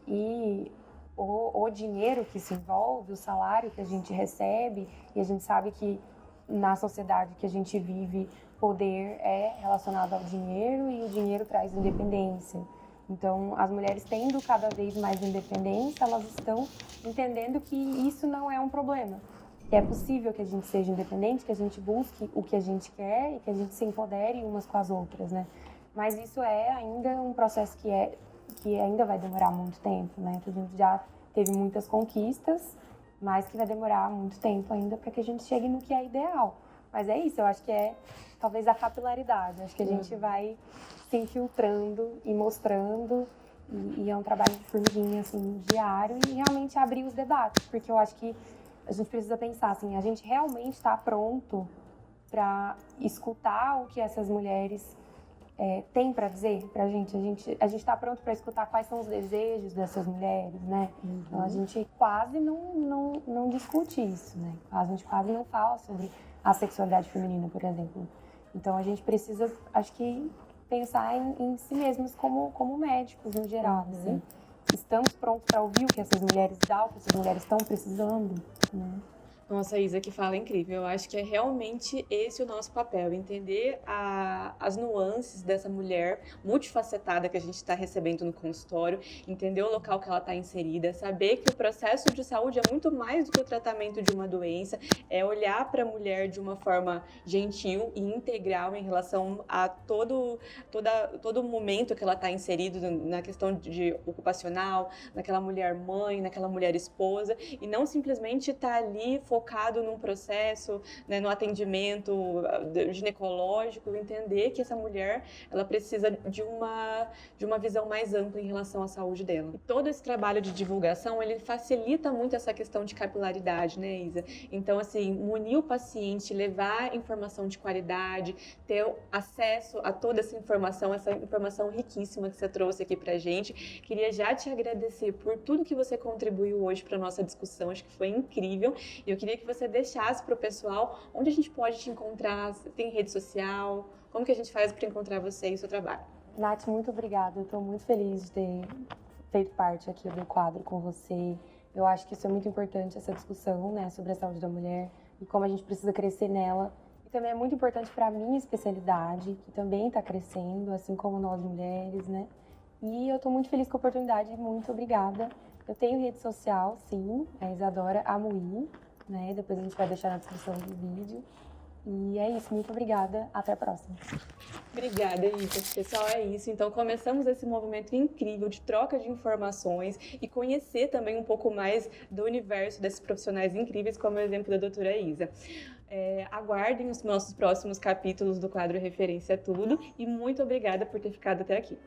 e o dinheiro que se envolve, o salário que a gente recebe, e a gente sabe que na sociedade que a gente vive, poder é relacionado ao dinheiro e o dinheiro traz independência. Então, as mulheres tendo cada vez mais independência, elas estão entendendo que isso não é um problema. Que é possível que a gente seja independente, que a gente busque o que a gente quer e que a gente se empodere umas com as outras, né? Mas isso é ainda um processo que ainda vai demorar muito tempo, né? Que a gente já teve muitas conquistas, mas que vai demorar muito tempo ainda para que a gente chegue no que é ideal. Mas é isso, eu acho que é talvez a capilaridade. Acho que a gente vai se infiltrando e mostrando, e é um trabalho de formiguinha, assim, diário, e realmente abrir os debates, porque eu acho que a gente precisa pensar, assim, a gente realmente está pronto para escutar o que essas mulheres tem para dizer pra gente. A gente está pronto para escutar quais são os desejos dessas mulheres, né? Então a gente quase não discute isso, né? A gente quase não fala sobre a sexualidade feminina, por exemplo. Então a gente precisa, acho que, pensar em si mesmos como médicos no geral, assim. Estamos prontos para ouvir o que essas mulheres dão, o que essas mulheres estão precisando, né? Nossa, a Isa que fala é incrível. Eu acho que é realmente esse o nosso papel, entender as nuances dessa mulher multifacetada que a gente está recebendo no consultório, entender o local que ela está inserida, saber que o processo de saúde é muito mais do que o tratamento de uma doença, é olhar para a mulher de uma forma gentil e integral em relação a todo momento que ela está inserida na questão de ocupacional, naquela mulher mãe, naquela mulher esposa, e não simplesmente estar ali focado num processo, né, no atendimento ginecológico, entender que essa mulher ela precisa de uma visão mais ampla em relação à saúde dela. E todo esse trabalho de divulgação, ele facilita muito essa questão de capilaridade, né, Isa? Então, assim, munir o paciente, levar informação de qualidade, ter acesso a toda essa informação riquíssima que você trouxe aqui pra gente. Queria já te agradecer por tudo que você contribuiu hoje para nossa discussão, acho que foi incrível. E eu queria que você deixasse para o pessoal onde a gente pode te encontrar, tem rede social, como que a gente faz para encontrar você e o seu trabalho. Nath, muito obrigada, eu estou muito feliz de ter feito parte aqui do quadro com você. Eu acho que isso é muito importante, essa discussão, né, sobre a saúde da mulher e como a gente precisa crescer nela. E também é muito importante para a minha especialidade, que também está crescendo, assim como nós mulheres, né? E eu estou muito feliz com a oportunidade, muito obrigada. Eu tenho rede social, sim, é Isadora Amui, né? Depois a gente vai deixar na descrição do vídeo. E é isso, muito obrigada, até a próxima. Obrigada, Isa. Pessoal, é isso. Então, começamos esse movimento incrível de troca de informações e conhecer também um pouco mais do universo desses profissionais incríveis, como o exemplo da doutora Isa. Aguardem os nossos próximos capítulos do quadro Referência a Tudo e muito obrigada por ter ficado até aqui.